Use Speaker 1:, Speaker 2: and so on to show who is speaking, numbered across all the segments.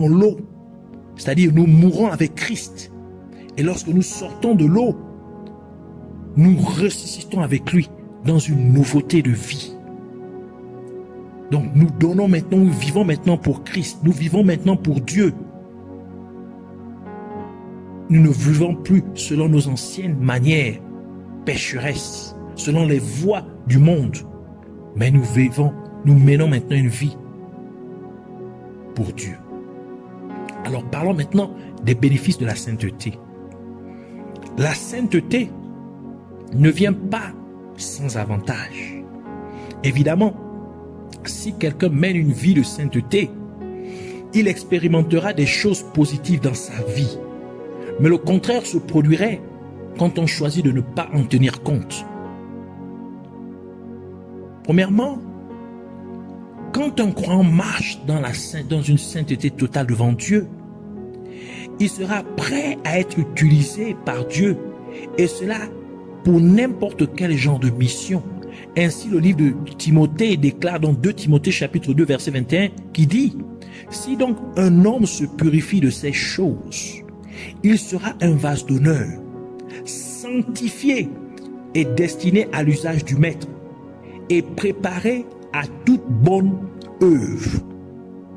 Speaker 1: l'eau, c'est-à-dire nous mourons avec Christ. Et lorsque nous sortons de l'eau, nous ressuscitons avec lui dans une nouveauté de vie. Donc nous donnons maintenant, nous vivons maintenant pour Christ, nous vivons maintenant pour Dieu. Nous ne vivons plus selon nos anciennes manières pécheresses, selon les voies du monde, mais nous menons maintenant une vie pour Dieu. Alors parlons maintenant des bénéfices de la sainteté. La sainteté ne vient pas sans avantage. Évidemment, si quelqu'un mène une vie de sainteté, il expérimentera des choses positives dans sa vie. Mais le contraire se produirait quand on choisit de ne pas en tenir compte. Premièrement, quand un croyant marche dans une sainteté totale devant Dieu, il sera prêt à être utilisé par Dieu, et cela pour n'importe quel genre de mission. Ainsi, le livre de Timothée déclare dans 2 Timothée chapitre 2 verset 21 qui dit: si donc un homme se purifie de ces choses, il sera un vase d'honneur, sanctifié et destiné à l'usage du maître, et préparé à toute bonne œuvre.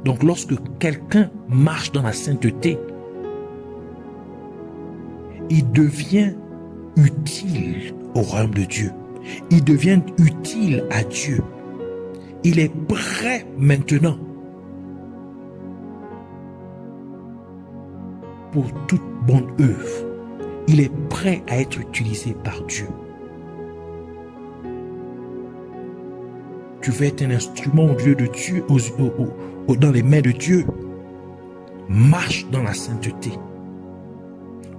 Speaker 1: Donc lorsque quelqu'un marche dans la sainteté, il devient utile au royaume de Dieu. Il devient utile à Dieu. Il est prêt maintenant pour toute bonne œuvre. Il est prêt à être utilisé par Dieu. Tu veux être un instrument au lieu de Dieu, dans les mains de Dieu. Marche dans la sainteté.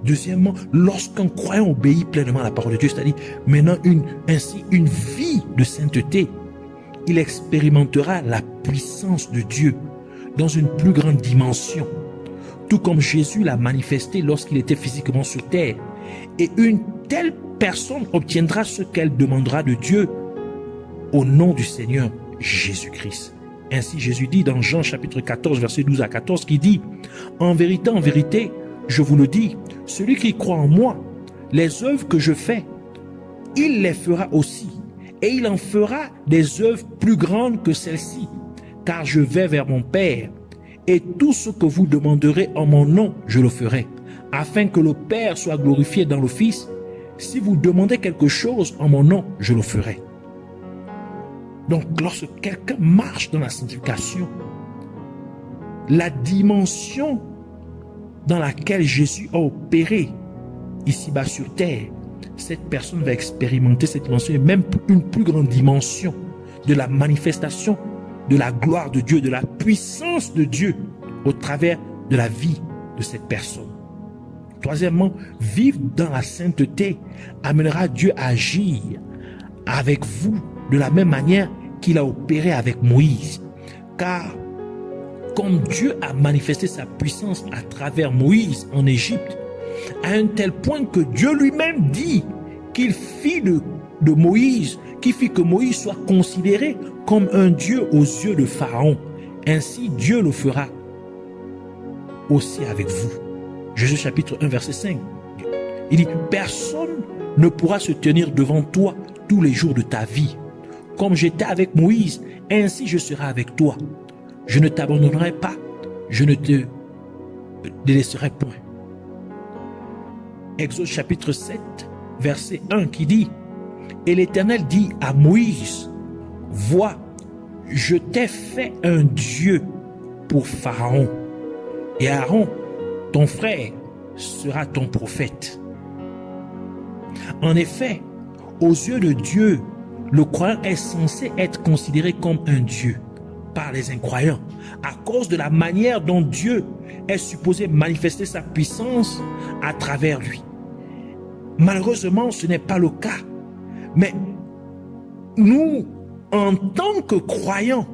Speaker 1: Deuxièmement, lorsqu'un croyant obéit pleinement à la parole de Dieu, c'est-à-dire menant ainsi une vie de sainteté, il expérimentera la puissance de Dieu dans une plus grande dimension, tout comme Jésus l'a manifesté lorsqu'il était physiquement sur terre. Et une telle personne obtiendra ce qu'elle demandera de Dieu au nom du Seigneur Jésus-Christ. Ainsi Jésus dit dans Jean chapitre 14 verset 12 à 14 qui dit: en vérité, je vous le dis, celui qui croit en moi, les œuvres que je fais, il les fera aussi, et il en fera des œuvres plus grandes que celles-ci, car je vais vers mon Père, et tout ce que vous demanderez en mon nom, je le ferai, afin que le Père soit glorifié dans le Fils. Si vous demandez quelque chose en mon nom, je le ferai. Donc lorsque quelqu'un marche dans la sanctification, la dimension dans laquelle Jésus a opéré ici-bas sur terre, cette personne va expérimenter cette dimension et même une plus grande dimension de la manifestation de la gloire de Dieu, de la puissance de Dieu au travers de la vie de cette personne. Troisièmement, vivre dans la sainteté amènera Dieu à agir avec vous de la même manière qu'il a opéré avec Moïse. Car comme Dieu a manifesté sa puissance à travers Moïse en Égypte, à un tel point que Dieu lui-même dit qu'il fit de Moïse, qui fit que Moïse soit considéré comme un Dieu aux yeux de Pharaon. Ainsi, Dieu le fera aussi avec vous. Jésus chapitre 1 verset 5. Il dit: personne ne pourra se tenir devant toi tous les jours de ta vie. Comme j'étais avec Moïse, ainsi je serai avec toi. Je ne t'abandonnerai pas, je ne te délaisserai point. Exode chapitre 7, verset 1 qui dit: et l'Éternel dit à Moïse: vois, je t'ai fait un Dieu pour Pharaon, et Aaron, ton frère, sera ton prophète. En effet, aux yeux de Dieu, le croyant est censé être considéré comme un Dieu par les incroyants, à cause de la manière dont Dieu est supposé manifester sa puissance à travers lui. Malheureusement, ce n'est pas le cas. Mais nous, en tant que croyants,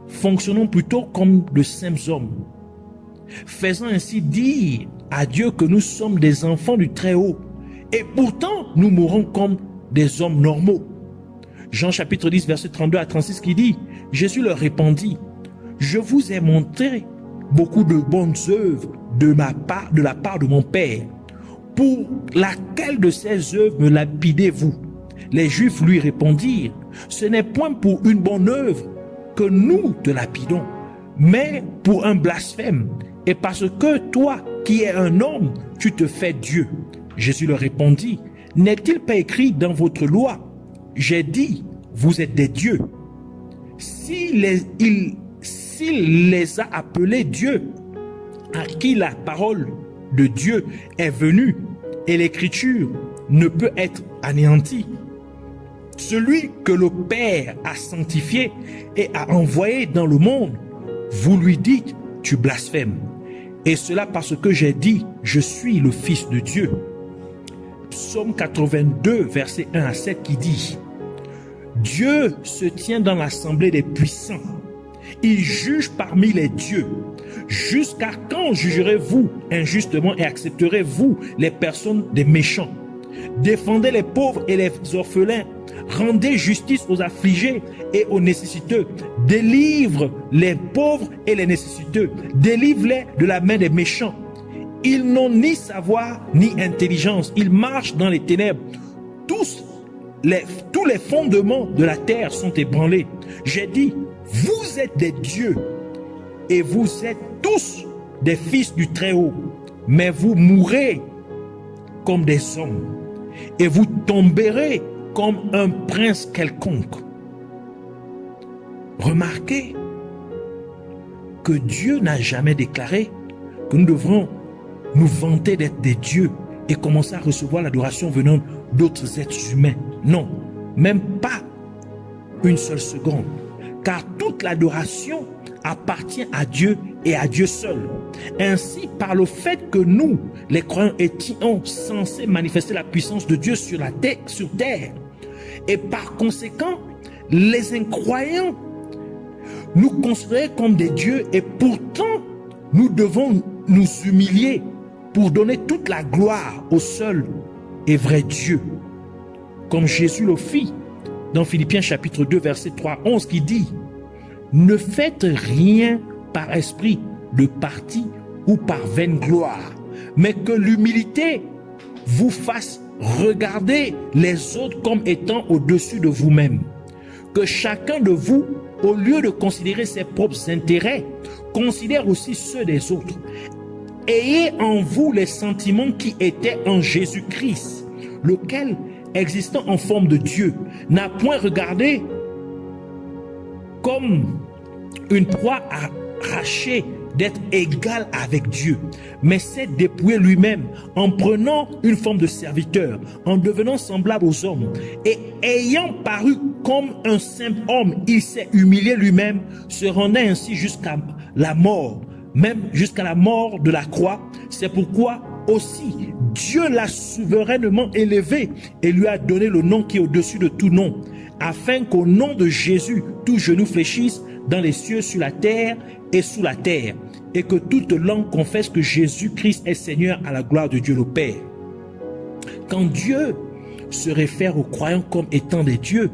Speaker 1: fonctionnons plutôt comme de simples hommes, faisant ainsi dire à Dieu que nous sommes des enfants du Très-Haut. Et pourtant, nous mourons comme des hommes normaux. Jean chapitre 10, verset 32 à 36 qui dit: Jésus leur répondit: je vous ai montré beaucoup de bonnes œuvres de la part de mon Père. Pour laquelle de ces œuvres me lapidez-vous? Les Juifs lui répondirent, ce n'est point pour une bonne œuvre que nous te lapidons, mais pour un blasphème, et parce que toi, qui es un homme, tu te fais Dieu. Jésus leur répondit, n'est-il pas écrit dans votre loi, j'ai dit, vous êtes des dieux. S'il les a appelés dieux, à qui la parole de Dieu est venue, et l'écriture ne peut être anéantie. Celui que le Père a sanctifié et a envoyé dans le monde, vous lui dites, tu blasphèmes. Et cela parce que j'ai dit, je suis le Fils de Dieu. Psaume 82, versets 1 à 7 qui dit, Dieu se tient dans l'assemblée des puissants. Il juge parmi les dieux. Jusqu'à quand jugerez-vous injustement et accepterez-vous les personnes des méchants? Défendez les pauvres et les orphelins. Rendez justice aux affligés et aux nécessiteux. Délivre les pauvres et les nécessiteux. Délivre-les de la main des méchants. Ils n'ont ni savoir ni intelligence. Ils marchent dans les ténèbres. Tous les fondements de la terre sont ébranlés. J'ai dit, vous êtes des dieux et vous êtes tous des fils du Très-Haut. Mais vous mourrez comme des hommes et vous tomberez comme un prince quelconque. Remarquez que Dieu n'a jamais déclaré que nous devrons nous vanter d'être des dieux et commencer à recevoir l'adoration venant d'autres êtres humains. Non, même pas une seule seconde. Car toute l'adoration appartient à Dieu et à Dieu seul. Ainsi, par le fait que nous, les croyants, étions censés manifester la puissance de Dieu sur terre, et par conséquent, les incroyants nous considéraient comme des dieux, et pourtant, nous devons nous humilier pour donner toute la gloire au seul et vrai Dieu. Comme Jésus le fit dans Philippiens chapitre 2, verset 3 à 11, qui dit, ne faites rien par esprit de parti ou par vaine gloire, mais que l'humilité vous fasse regarder les autres comme étant au-dessus de vous-même. Que chacun de vous, au lieu de considérer ses propres intérêts, considère aussi ceux des autres. Ayez en vous les sentiments qui étaient en Jésus-Christ, lequel, existant en forme de Dieu, n'a point regardé comme une proie arrachée d'être égal avec Dieu, mais s'est dépouillé lui-même en prenant une forme de serviteur, en devenant semblable aux hommes, et ayant paru comme un simple homme, il s'est humilié lui-même, se rendant ainsi jusqu'à la mort, même jusqu'à la mort de la croix. C'est pourquoi aussi Dieu l'a souverainement élevé et lui a donné le nom qui est au-dessus de tout nom, afin qu'au nom de Jésus, tout genou fléchisse dans les cieux, sur la terre et sous la terre, et que toute langue confesse que Jésus-Christ est Seigneur, à la gloire de Dieu le Père. Quand Dieu se réfère aux croyants comme étant des dieux,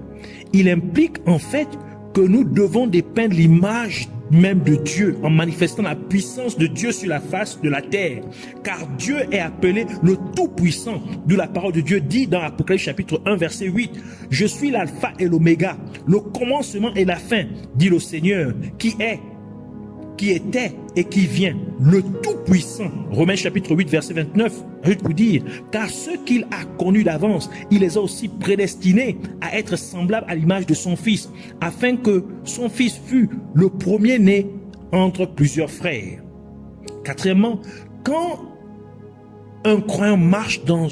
Speaker 1: il implique en fait que nous devons dépeindre l'image même de Dieu en manifestant la puissance de Dieu sur la face de la terre, car Dieu est appelé le Tout-Puissant, d'où la parole de Dieu dit dans Apocalypse chapitre 1 verset 8, je suis l'alpha et l'oméga, le commencement et la fin, dit le Seigneur, qui était et qui vient, le Tout-Puissant. Romains chapitre 8 verset 29, je peux dire, car ceux qu'il a connus d'avance, il les a aussi prédestinés à être semblables à l'image de son Fils, afin que son Fils fût le premier-né entre plusieurs frères. Quatrièmement, quand un croyant marche dans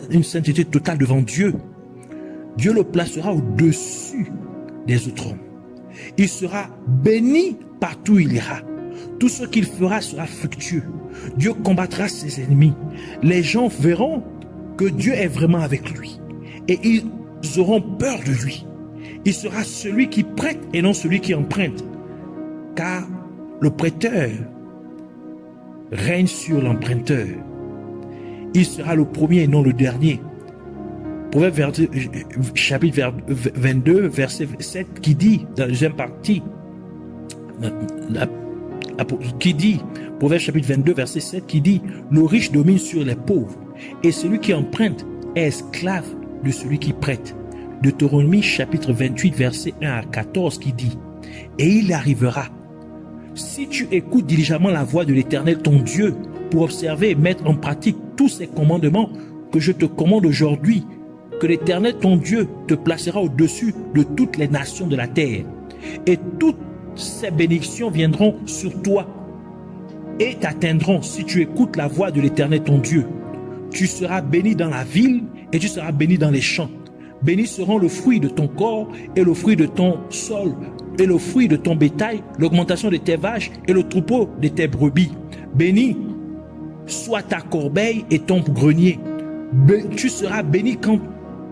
Speaker 1: une sainteté totale devant Dieu, Dieu le placera au-dessus des autres hommes. Il sera béni partout où il ira. Tout ce qu'il fera sera fructueux. Dieu combattra ses ennemis. Les gens verront que Dieu est vraiment avec lui. Et ils auront peur de lui. Il sera celui qui prête et non celui qui emprunte. Car le prêteur règne sur l'emprunteur. Il sera le premier et non le dernier. Proverbe chapitre 22, verset 7, qui dit, dans la deuxième partie, qui dit, Proverbe chapitre 22, verset 7, qui dit, le riche domine sur les pauvres, et celui qui emprunte est esclave de celui qui prête. Deutéronomie chapitre 28, verset 1 à 14, qui dit, et il arrivera, si tu écoutes diligemment la voix de l'Éternel ton Dieu, pour observer et mettre en pratique tous ces commandements que je te commande aujourd'hui, que l'Éternel ton Dieu te placera au-dessus de toutes les nations de la terre. Et toutes ces bénédictions viendront sur toi et t'atteindront si tu écoutes la voix de l'Éternel ton Dieu. Tu seras béni dans la ville et tu seras béni dans les champs. Bénis seront le fruit de ton corps et le fruit de ton sol et le fruit de ton bétail, l'augmentation de tes vaches et le troupeau de tes brebis. Béni soit ta corbeille et ton grenier. Tu seras béni quand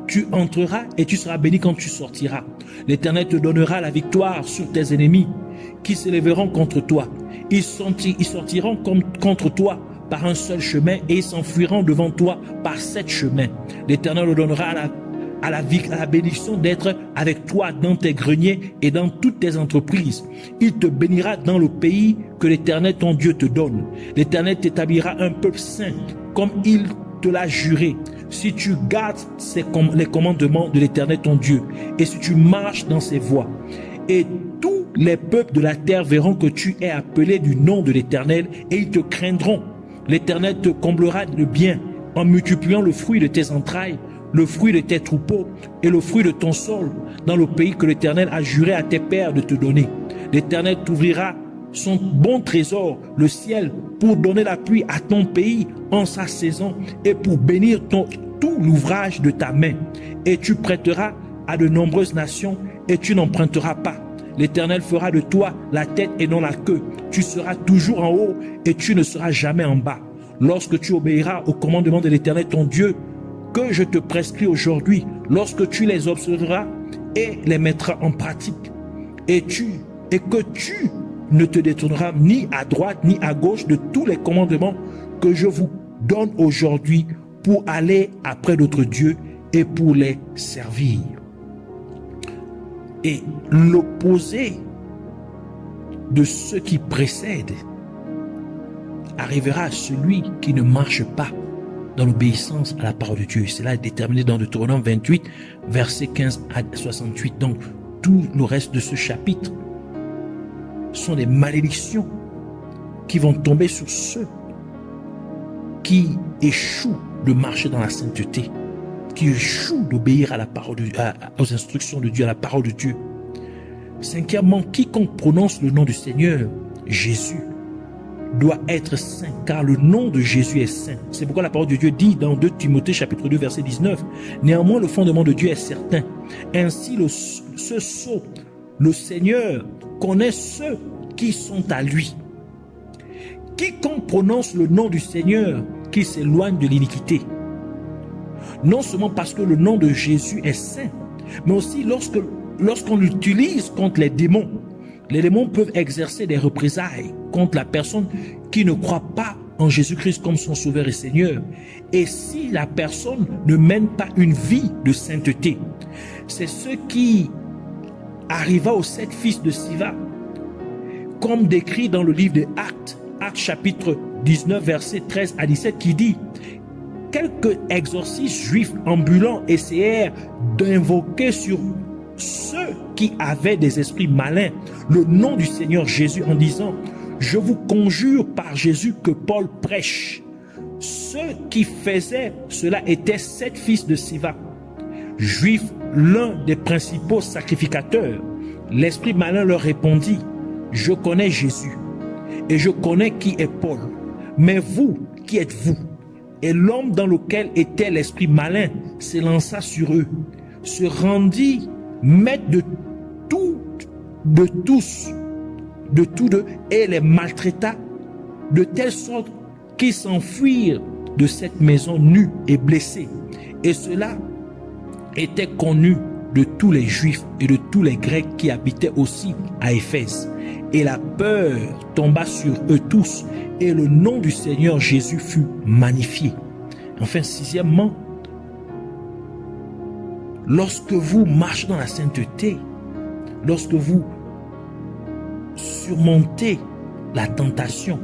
Speaker 1: tu entreras et tu seras béni quand tu sortiras. L'Éternel te donnera la victoire sur tes ennemis qui s'élèveront contre toi. Ils sortiront contre toi par un seul chemin et ils s'enfuiront devant toi par 7 chemins. L'Éternel te donnera la bénédiction d'être avec toi dans tes greniers et dans toutes tes entreprises. Il te bénira dans le pays que l'Éternel ton Dieu te donne. L'Éternel t'établira un peuple saint comme il te l'a juré. Si tu gardes les commandements de l'Éternel ton Dieu et si tu marches dans ses voies, et tous les peuples de la terre verront que tu es appelé du nom de l'Éternel et ils te craindront. L'Éternel te comblera de bien en multipliant le fruit de tes entrailles, le fruit de tes troupeaux et le fruit de ton sol dans le pays que l'Éternel a juré à tes pères de te donner. L'Éternel t'ouvrira son bon trésor, le ciel, pour donner la pluie à ton pays en sa saison et pour bénir tout l'ouvrage de ta main. Et tu prêteras à de nombreuses nations et tu n'emprunteras pas. L'Éternel fera de toi la tête et non la queue. Tu seras toujours en haut et tu ne seras jamais en bas. Lorsque tu obéiras au commandement de l'Éternel ton Dieu, que je te prescris aujourd'hui, lorsque tu les observeras et les mettras en pratique, et que tu ne te détourneras ni à droite ni à gauche de tous les commandements que je vous donne aujourd'hui pour aller après d'autres dieux et pour les servir. Et l'opposé de ce qui précède arrivera à celui qui ne marche pas dans l'obéissance à la parole de Dieu. Cela est déterminé dans Deutéronome 28, versets 15 à 68. Donc, tout le reste de ce chapitre sont des malédictions qui vont tomber sur ceux qui échouent de marcher dans la sainteté, qui échouent d'obéir à la parole aux instructions de Dieu, à la parole de Dieu. Cinquièmement, quiconque prononce le nom du Seigneur, Jésus, doit être saint, car le nom de Jésus est saint. C'est pourquoi la parole de Dieu dit dans 2 Timothée chapitre 2 verset 19, néanmoins le fondement de Dieu est certain. Ainsi le Seigneur connaît ceux qui sont à lui. Quiconque prononce le nom du Seigneur, qui s'éloigne de l'iniquité. Non seulement parce que le nom de Jésus est saint, mais aussi lorsqu'on l'utilise contre les démons. Les démons peuvent exercer des représailles contre la personne qui ne croit pas en Jésus-Christ comme son sauveur et Seigneur. Et si la personne ne mène pas une vie de sainteté, c'est ce qui arriva aux 7 fils de Siva, comme décrit dans le livre des Actes, Actes chapitre 19, verset 13 à 17, qui dit: quelques exorcistes juifs ambulants essayèrent d'invoquer sur ceux qui avaient des esprits malins le nom du Seigneur Jésus en disant: je vous conjure par Jésus que Paul prêche. Ceux qui faisaient cela étaient 7 fils de Siva, juifs, l'un des principaux sacrificateurs. L'esprit malin leur répondit: je connais Jésus et je connais qui est Paul, mais vous, qui êtes-vous? Et l'homme dans lequel était l'esprit malin s'élança sur eux, se rendit maître de tous, et les maltraita de telle sorte qu'ils s'enfuirent de cette maison nus et blessés. Et cela était connu de tous les Juifs et de tous les Grecs qui habitaient aussi à Éphèse. Et la peur tomba sur eux tous, et le nom du Seigneur Jésus fut magnifié. Enfin, sixièmement, lorsque vous marchez dans la sainteté, lorsque vous surmontez la tentation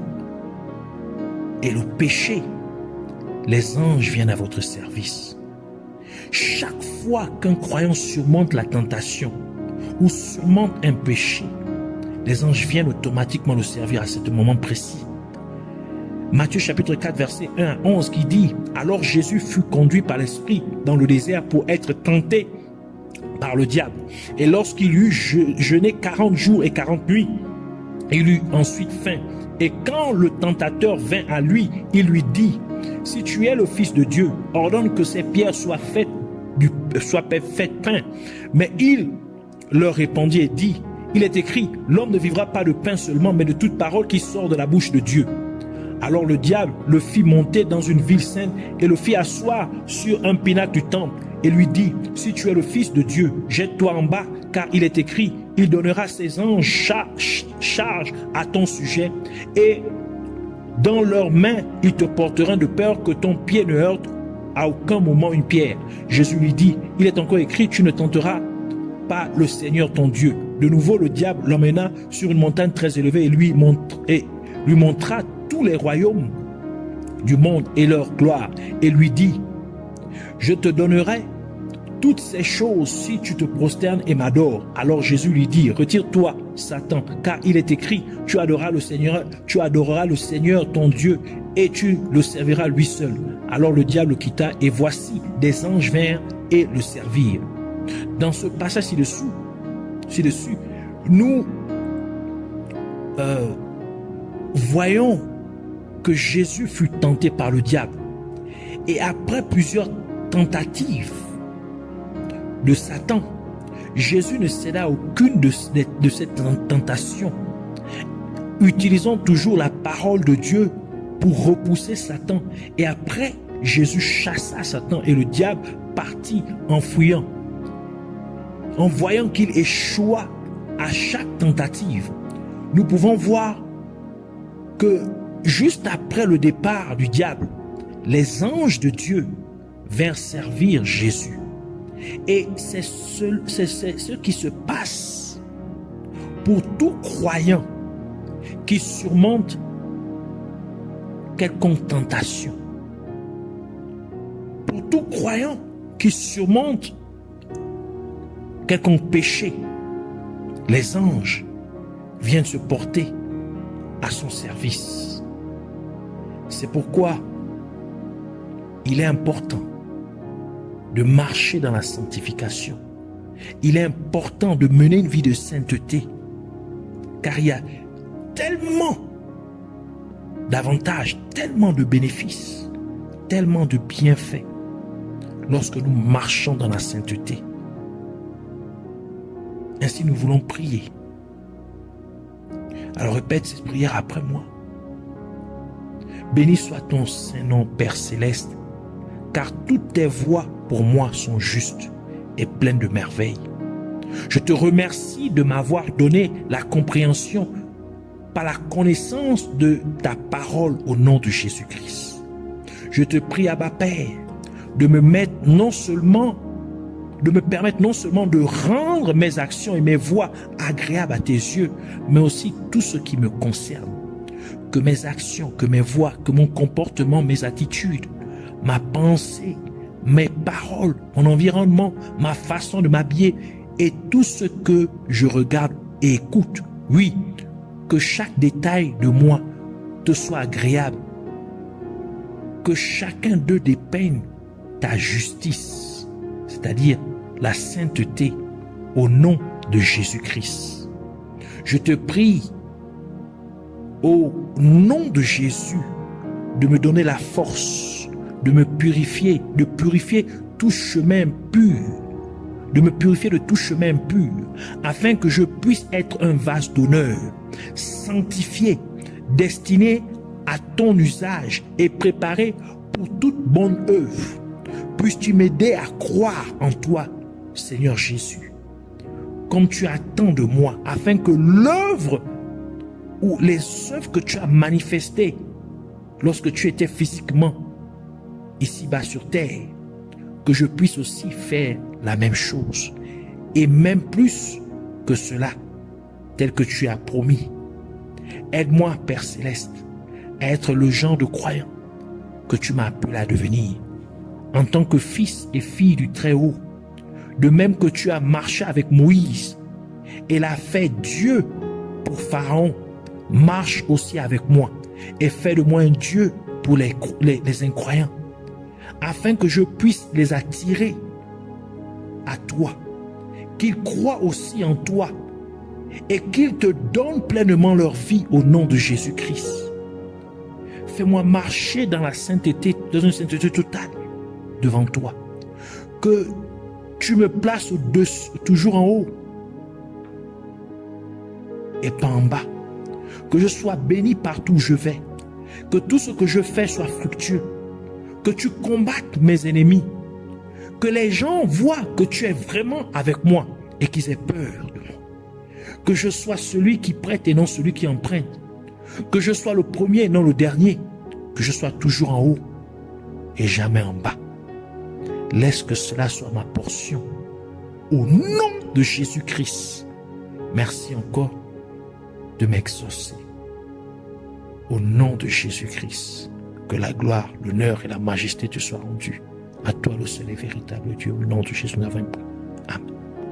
Speaker 1: et le péché, les anges viennent à votre service. Chaque fois qu'un croyant surmonte la tentation ou surmonte un péché, les anges viennent automatiquement le servir à ce moment précis. Matthieu chapitre 4 verset 1 à 11 qui dit « Alors Jésus fut conduit par l'Esprit dans le désert pour être tenté par le diable. Et lorsqu'il eut jeûné 40 jours et 40 nuits, il eut ensuite faim. Et quand le tentateur vint à lui, il lui dit « Si tu es le Fils de Dieu, ordonne que ces pierres soient faites pain. » Mais il leur répondit et dit « Il est écrit, l'homme ne vivra pas de pain seulement, mais de toute parole qui sort de la bouche de Dieu. » Alors le diable le fit monter dans une ville sainte et le fit asseoir sur un pinacle du temple et lui dit, si tu es le Fils de Dieu, jette-toi en bas, car il est écrit, il donnera ses anges charge à ton sujet et dans leurs mains, ils te porteront de peur que ton pied ne heurte à aucun moment une pierre. Jésus lui dit, il est encore écrit, tu ne tenteras pas le Seigneur ton Dieu. De nouveau, le diable l'emmena sur une montagne très élevée et lui montra tous les royaumes du monde et leur gloire et lui dit, je te donnerai toutes ces choses si tu te prosternes et m'adores. Alors Jésus lui dit, retire-toi Satan, car il est écrit, tu adoreras le Seigneur ton Dieu et tu le serviras lui seul. Alors le diable le quitta et voici des anges vinrent et le servirent. Dans ce passage ci-dessus, nous voyons que Jésus fut tenté par le diable. Et après plusieurs tentatives de Satan, Jésus ne céda à aucune de ces tentations. Utilisons toujours la parole de Dieu pour repousser Satan. Et après, Jésus chassa Satan et le diable partit en fuyant. En voyant qu'il échoua à chaque tentative, nous pouvons voir que juste après le départ du diable, les anges de Dieu vinrent servir Jésus. Et c'est ce qui se passe pour tout croyant qui surmonte quelconque tentation. Pour tout croyant qui surmonte quelconque péché, les anges viennent se porter à son service. C'est pourquoi il est important de marcher dans la sanctification. Il est important de mener une vie de sainteté, car il y a tellement d'avantages, tellement de bénéfices, tellement de bienfaits lorsque nous marchons dans la sainteté. Ainsi, nous voulons prier. Alors répète cette prière après moi. Béni soit ton Saint-Nom, Père Céleste, car toutes tes voies pour moi sont justes et pleines de merveilles. Je te remercie de m'avoir donné la compréhension par la connaissance de ta parole au nom de Jésus-Christ. Je te prie, Abba Père, de me permettre non seulement de rendre mes actions et mes voies agréables à tes yeux, mais aussi tout ce qui me concerne. Que mes actions, que mes voies, que mon comportement, mes attitudes, ma pensée, mes paroles, mon environnement, ma façon de m'habiller et tout ce que je regarde et écoute, oui, que chaque détail de moi te soit agréable, que chacun d'eux dépeigne ta justice, c'est-à-dire la sainteté au nom de Jésus-Christ. Je te prie au nom de Jésus de me donner la force de me purifier, de purifier tout chemin impur, de me purifier de tout chemin impur, afin que je puisse être un vase d'honneur, sanctifié, destiné à ton usage et préparé pour toute bonne œuvre. Puisses-tu m'aider à croire en toi, Seigneur Jésus, comme tu attends de moi, afin que l'œuvre ou les œuvres que tu as manifestées lorsque tu étais physiquement ici-bas sur terre, que je puisse aussi faire la même chose et même plus que cela, tel que tu as promis. Aide-moi, Père Céleste, à être le genre de croyant que tu m'as appelé à devenir en tant que fils et fille du Très-Haut. De même que tu as marché avec Moïse et l'a fait Dieu pour Pharaon, marche aussi avec moi et fais de moi un Dieu pour les incroyants, afin que je puisse les attirer à toi, qu'ils croient aussi en toi et qu'ils te donnent pleinement leur vie au nom de Jésus-Christ. Fais-moi marcher dans la sainteté, dans une sainteté totale devant toi. Que tu me places au-dessus, toujours en haut et pas en bas. Que je sois béni partout où je vais. Que tout ce que je fais soit fructueux. Que tu combattes mes ennemis. Que les gens voient que tu es vraiment avec moi et qu'ils aient peur de moi. Que je sois celui qui prête et non celui qui emprunte. Que je sois le premier et non le dernier. Que je sois toujours en haut et jamais en bas. Laisse que cela soit ma portion. Au nom de Jésus-Christ. Merci encore de m'exaucer. Au nom de Jésus-Christ. Que la gloire, l'honneur et la majesté te soient rendues. À toi le seul et véritable Dieu. Au nom de Jésus, nous avons prié.